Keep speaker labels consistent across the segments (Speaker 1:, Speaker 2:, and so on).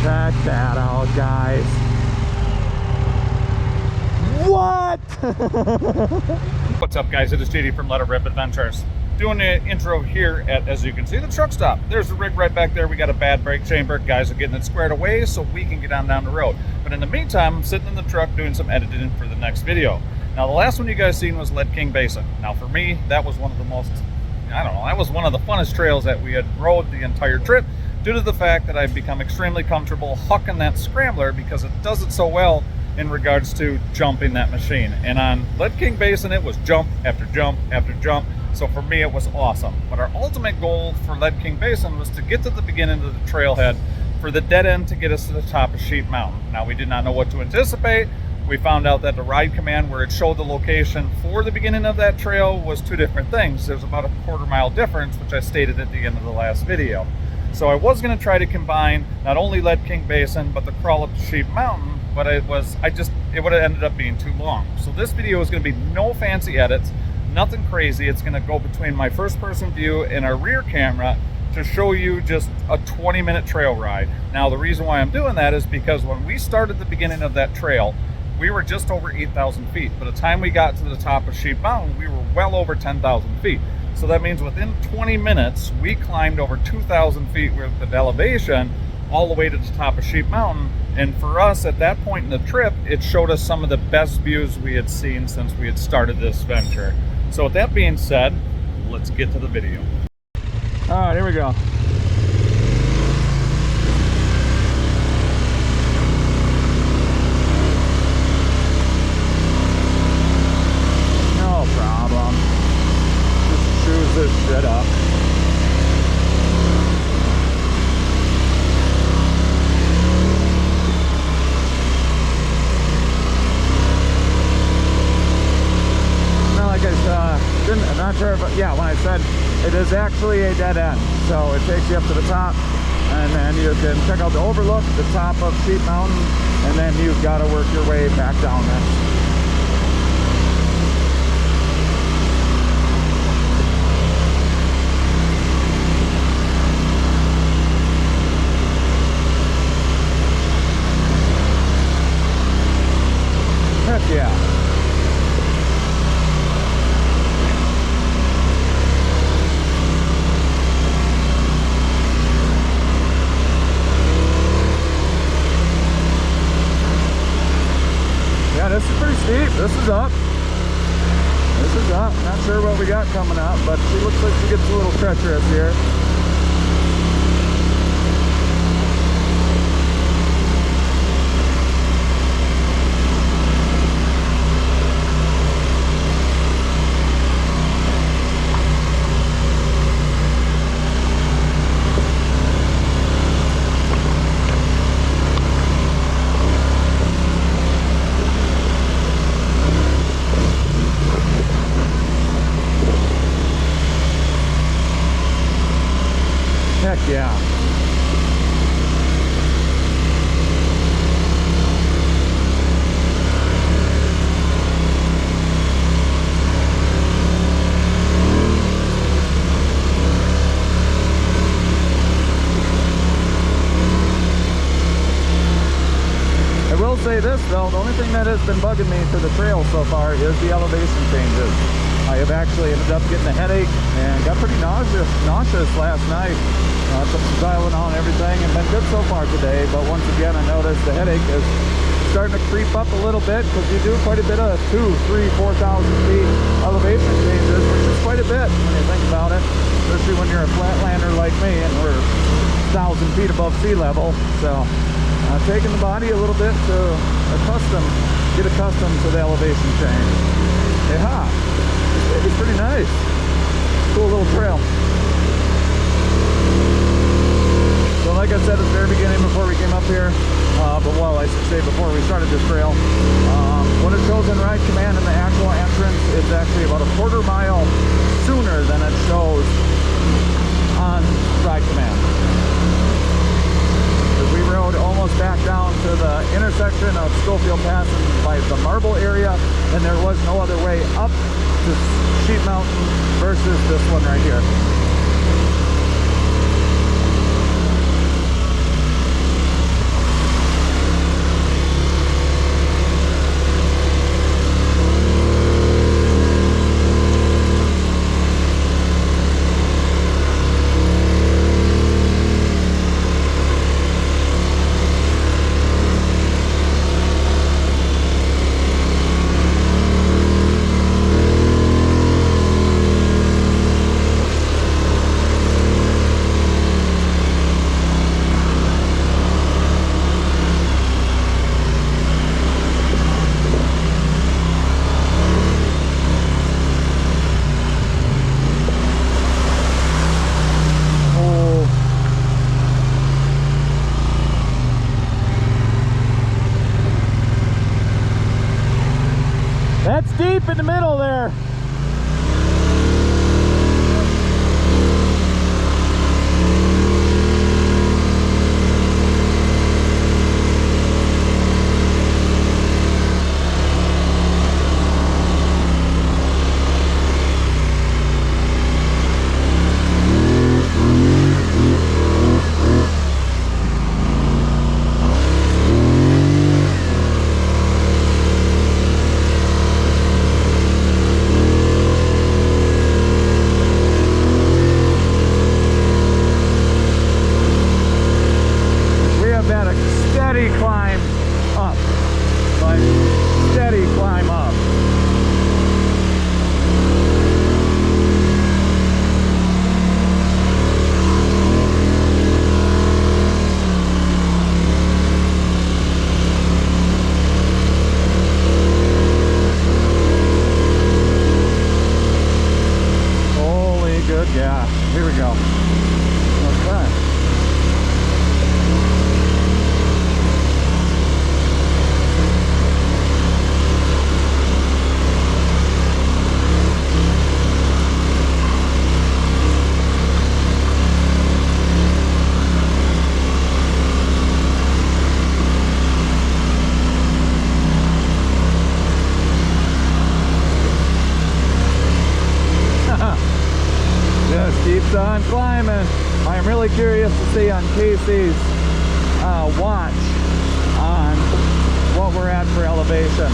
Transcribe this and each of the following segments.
Speaker 1: Check that out, guys. What?
Speaker 2: What's up, guys? It is JD from LOYO Adventures. Doing the intro here at, as you can see, the truck stop. There's the rig right back there. We got a bad brake chamber. Guys are getting it squared away so we can get on down the road. But in the meantime, I'm sitting in the truck doing some editing for the next video. Now, the last one you guys seen was Lead King Basin. Now, for me, that was one of the most, that was one of the funnest trails that we had rode the entire trip, due to the fact that I've become extremely comfortable hucking that scrambler because it does it so well in regards to jumping that machine. And on Lead King Basin, it was jump after jump after jump. So for me, it was awesome. But our ultimate goal for Lead King Basin was to get to the beginning of the trailhead for the dead end to get us to the top of Sheep Mountain. Now, we did not know what to anticipate. We found out that the ride command where it showed the location for the beginning of that trail was two different things. There's about a quarter-mile difference, which I stated at the end of the last video. So I was going to try to combine not only Lead King Basin, but the crawl up to Sheep Mountain, but it would have ended up being too long. So this video is going to be no fancy edits, nothing crazy. It's going to go between my first person view and our rear camera to show you just a 20-minute trail ride. Now, the reason why I'm doing that is because when we started the beginning of that trail, we were just over 8,000 feet. By the time we got to the top of Sheep Mountain, we were well over 10,000 feet. So that means within 20 minutes, we climbed over 2,000 feet with the elevation all the way to the top of Sheep Mountain. And for us, at that point in the trip, it showed us some of the best views we had seen since we had started this venture. So with that being said, let's get to the video.
Speaker 1: All right, here we go. No problem. Just choose this shit up. I'm not sure, but yeah, when I said it is actually a dead end, so it takes you up to the top, and then you can check out the overlook, the top of Sheep Mountain, and then you've got to work your way back down there. Heck yeah. This is pretty steep. This is up. This is up. Not sure what we got coming up, but it looks like she gets a little treacherous here. Heck yeah. I will say this though, the only thing that has been bugging me for the trail so far is the elevation changes. I have actually ended up getting a headache and got pretty nauseous last night. Took some Tylenol and everything and been good so far today, but once again I noticed the headache is starting to creep up a little bit because you do quite a bit of 2,000, 3,000, 4,000 feet elevation changes, which is quite a bit when you think about it, especially when you're a flatlander like me and we're 1,000 feet above sea level. So taking the body a little bit to get accustomed to the elevation change. Yeah, it's pretty nice. Cool little trail. So like I said at the very beginning before we came up here, I should say before we started this trail, when it shows in ride command in the actual entrance, it's actually about a quarter-mile sooner than it shows on ride command. We rode almost back down to the intersection of Schofield Pass and by the Marble area, and there was no other way up to Sheep Mountain versus this one right here. deep in the middle there. Yeah, here we go. Okay. Just keeps on climbing. I'm really curious to see on Casey's watch on what we're at for elevation.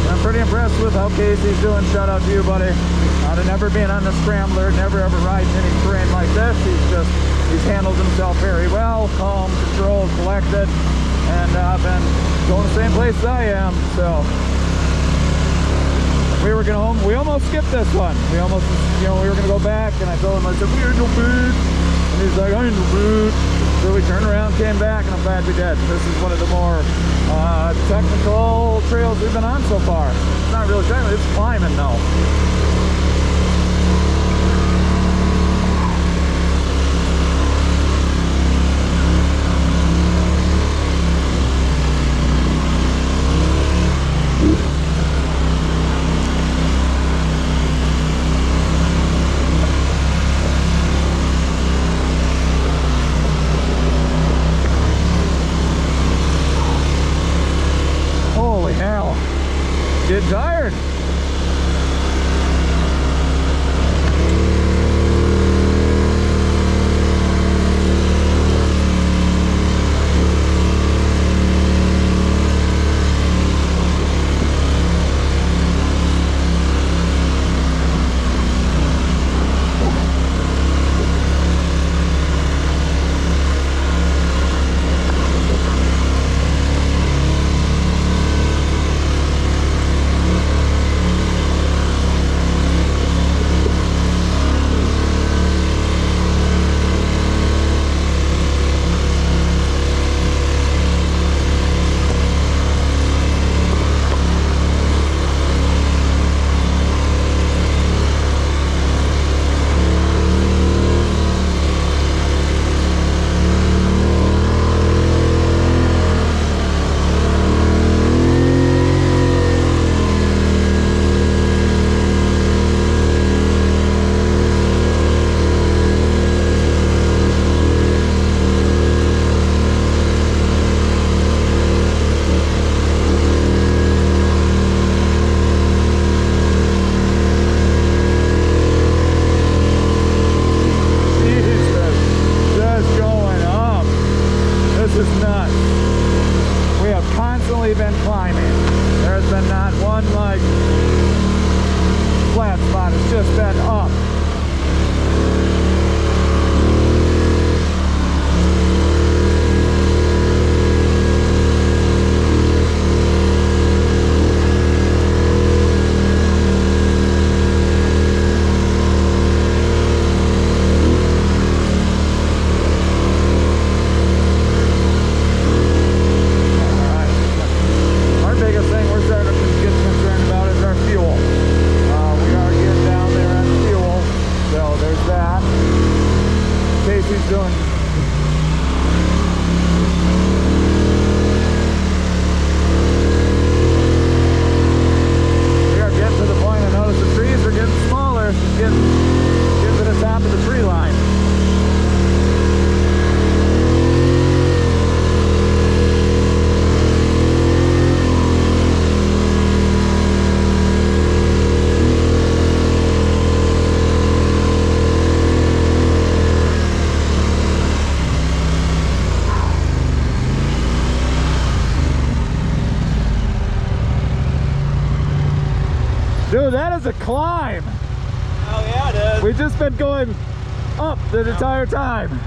Speaker 1: I'm pretty impressed with how Casey's doing. Shout out to you, buddy. Out of never being on the scrambler, never ever riding any terrain like this. He's handled himself very well, calm, controlled, collected, and been going the same place I am. So we were going home. We almost skipped this one. We almost, we were going to go back, and I told him, I said, we're in no boot. And he's like, I'm in no boot. So we turned around, came back, and I'm glad we did. This is one of the more technical trails we've been on so far. It's not really technical, it's climbing though. Getting tired. Been climbing. There's been not one like flat spot. It's just been up. a climb.
Speaker 3: Oh yeah, it is.
Speaker 1: We've just been going up the entire time.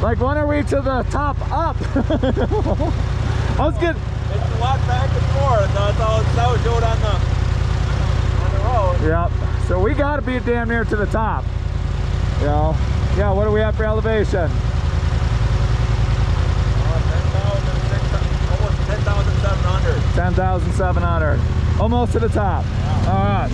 Speaker 1: Like, when are we to the top up? I was getting...
Speaker 3: It's a lot back and forth. That's all that was doing on the road.
Speaker 1: Yep. So we got to be damn near to the top. You know? Yeah, what do we have for elevation?
Speaker 3: 10,700.
Speaker 1: 10,700. Almost to the top.
Speaker 3: Yeah.
Speaker 1: All right.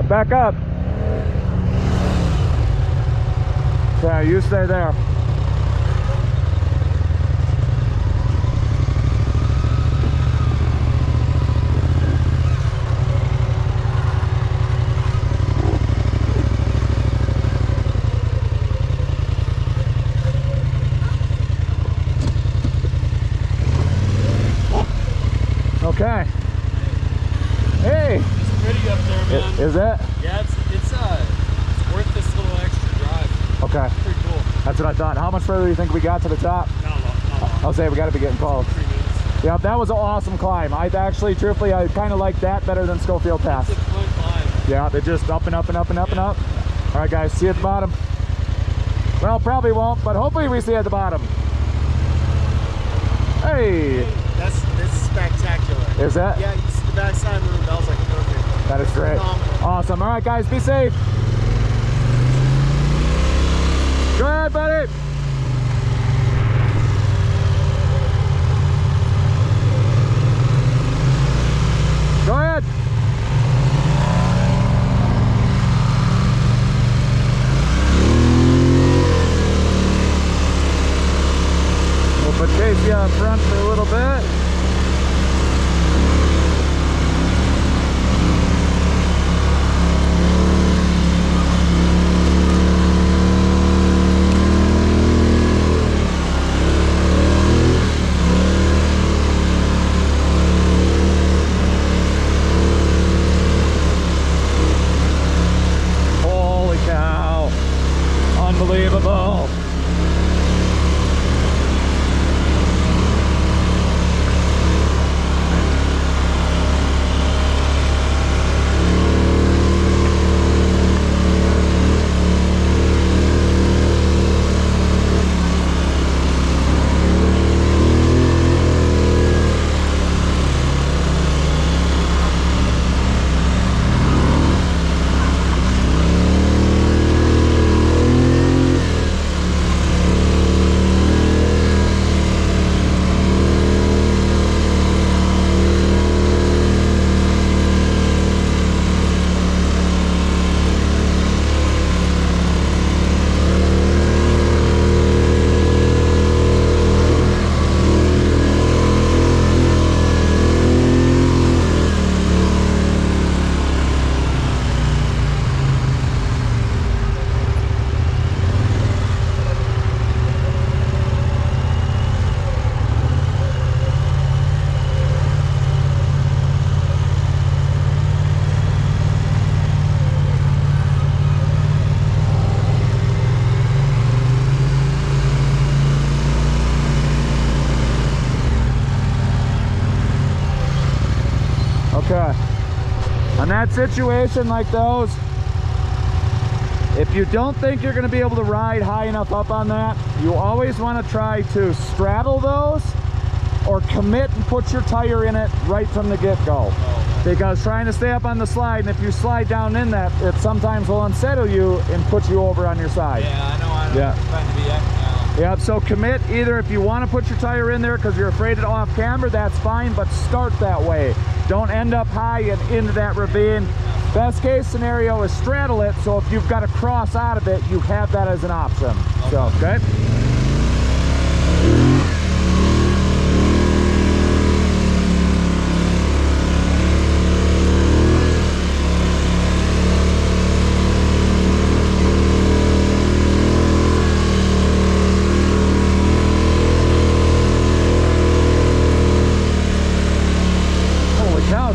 Speaker 1: Back up. Yeah, you stay there. Okay. Hey.
Speaker 3: It's pretty up there, man.
Speaker 1: Is it?
Speaker 3: Yeah, it's worth this little extra drive.
Speaker 1: Okay.
Speaker 3: It's pretty cool.
Speaker 1: That's what I thought. How much further do you think we got to the top?
Speaker 3: Not long.
Speaker 1: I'll say we got to be getting close.
Speaker 3: 3 minutes.
Speaker 1: Yeah, that was an awesome climb. I actually, truthfully, I kind of like that better than Schofield Pass.
Speaker 3: It's a fun climb.
Speaker 1: Yeah, it just up and up and up and up and up. All right, guys, see you at the bottom. Well, probably won't, but hopefully we see you at the bottom. Hey!
Speaker 3: This is spectacular.
Speaker 1: Is that?
Speaker 3: Yeah, you see the back side of the bells like perfect.
Speaker 1: That is great.
Speaker 3: Phenomenal.
Speaker 1: Awesome. All right, guys, be safe. Go ahead, buddy. Go ahead. We'll put Casey up front for a little bit. On that situation like those, if you don't think you're going to be able to ride high enough up on that, you always want to try to straddle those or commit and put your tire in it right from the get-go. Because trying to stay up on the slide, and if you slide down in that, it sometimes will unsettle you and put you over on your side.
Speaker 3: Yeah, I know. I know.
Speaker 1: Yeah.
Speaker 3: Trying to be
Speaker 1: Yeah, so commit either if you want to put your tire in there because you're afraid of off camber, that's fine, but start that way. Don't end up high and into that ravine. Best case scenario is straddle it, so if you've got to cross out of it, you have that as an option.
Speaker 3: Okay.
Speaker 1: So, okay?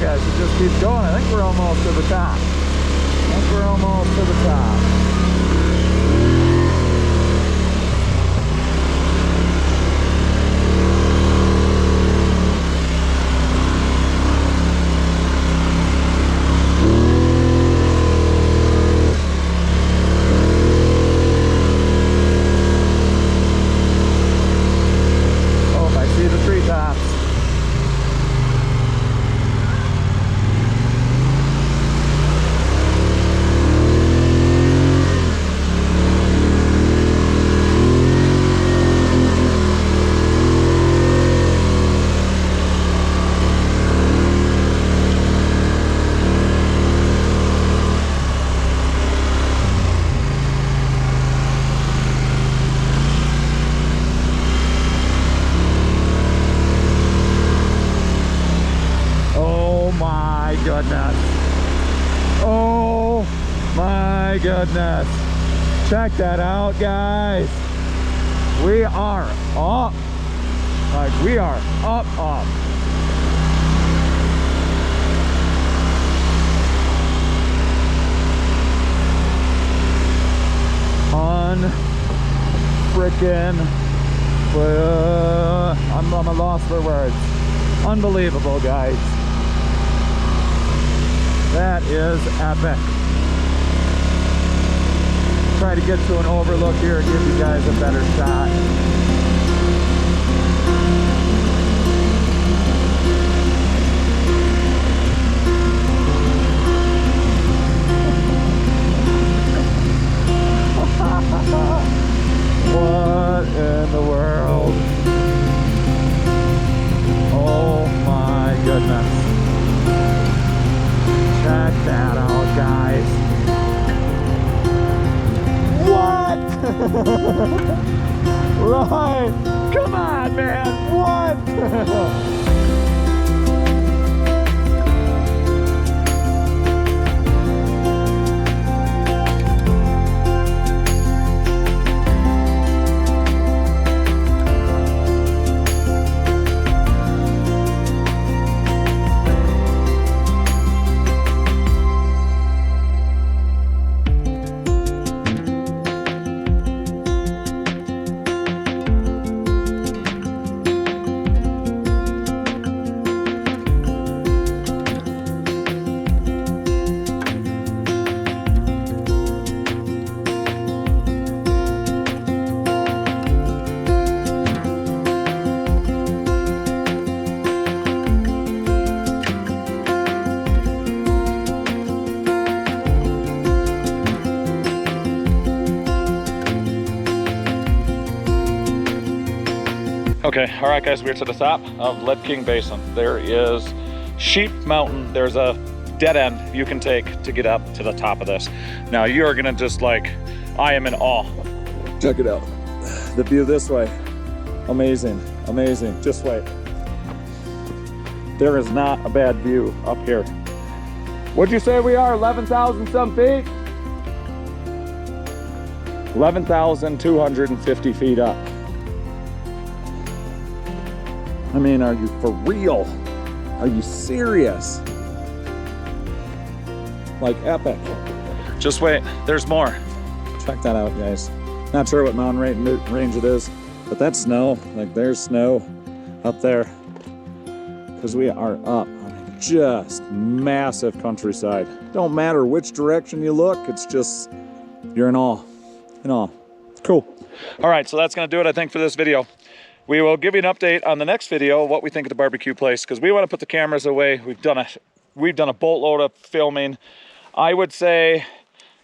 Speaker 1: Guys, it just keeps going. I think we're almost to the top. I think we're almost to the top. Oh, I see the treetops. Goodness. Oh my goodness. Check that out, guys. We are up. Like, we are up. Unfreaking. I'm a loss for words. Unbelievable, guys. That is epic. Try to get to an overlook here and give you guys a better shot. What in the world? Oh my goodness. Check that out, guys. What? Right. Come on, man. What?
Speaker 2: Okay, all right guys, we're to the top of Lead King Basin. There is Sheep Mountain. There's a dead end you can take to get up to the top of this. Now you are gonna just like, I am in awe.
Speaker 1: Check it out. The view this way. Amazing, amazing. Just wait. There is not a bad view up here. What'd you say we are, 11,000 some feet? 11,250 feet up. I mean, are you for real? Are you serious? Like epic.
Speaker 2: Just wait, there's more.
Speaker 1: Check that out, guys. Not sure what mountain range it is, but that's snow. Like there's snow up there. Because we are up. I mean, just massive countryside. Don't matter which direction you look, it's just, you're in awe. In awe. Cool. All right, so that's gonna do it, I think, for this video. We will give you an update on the next video, what we think of the barbecue place, because we want to put the cameras away. We've done a boatload of filming. I would say,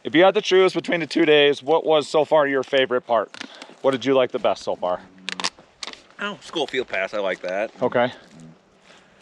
Speaker 1: if you had to choose between the 2 days, what was so far your favorite part? What did you like the best so far?
Speaker 3: Oh, Schofield Pass, I like that.
Speaker 1: Okay.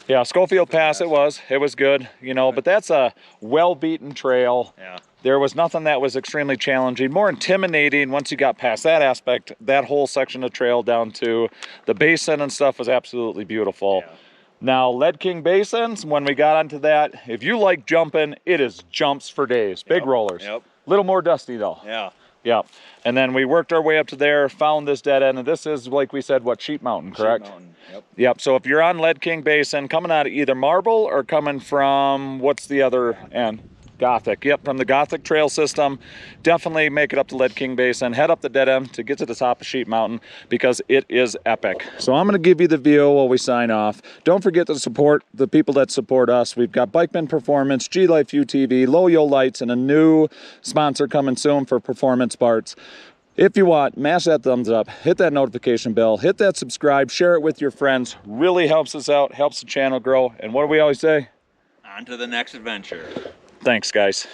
Speaker 1: Yeah, Schofield Pass, it was good, you know, but that's a well-beaten trail.
Speaker 3: Yeah.
Speaker 1: There was nothing that was extremely challenging, more intimidating once you got past that aspect. That whole section of trail down to the basin and stuff was absolutely beautiful.
Speaker 3: Yeah.
Speaker 1: Now, Lead King Basins, when we got onto that, if you like jumping, it is jumps for days, big rollers.
Speaker 3: Yep.
Speaker 1: Little more dusty though.
Speaker 3: Yeah.
Speaker 1: Yeah. And then we worked our way up to there, found this dead end, and this is, like we said, what, Sheep Mountain, correct?
Speaker 3: Sheep Mountain. Yep.
Speaker 1: Yep. So if you're on Lead King Basin, coming out of either Marble or coming from, what's the other end? Gothic. Yep, from the Gothic trail system, definitely make it up to Lead King Basin, head up the dead end to get to the top of Sheep Mountain, because it is epic. So I'm going to give you the view while we sign off. Don't forget to support the people that support us. We've got Bikeman Performance, GLife UTV, LOYO Lights, and a new sponsor coming soon for Performance Parts. If you want, mash that thumbs up, hit that notification bell, hit that subscribe, share it with your friends. Really helps us out, helps the channel grow. And what do we always say?
Speaker 3: On to the next adventure.
Speaker 1: Thanks, guys.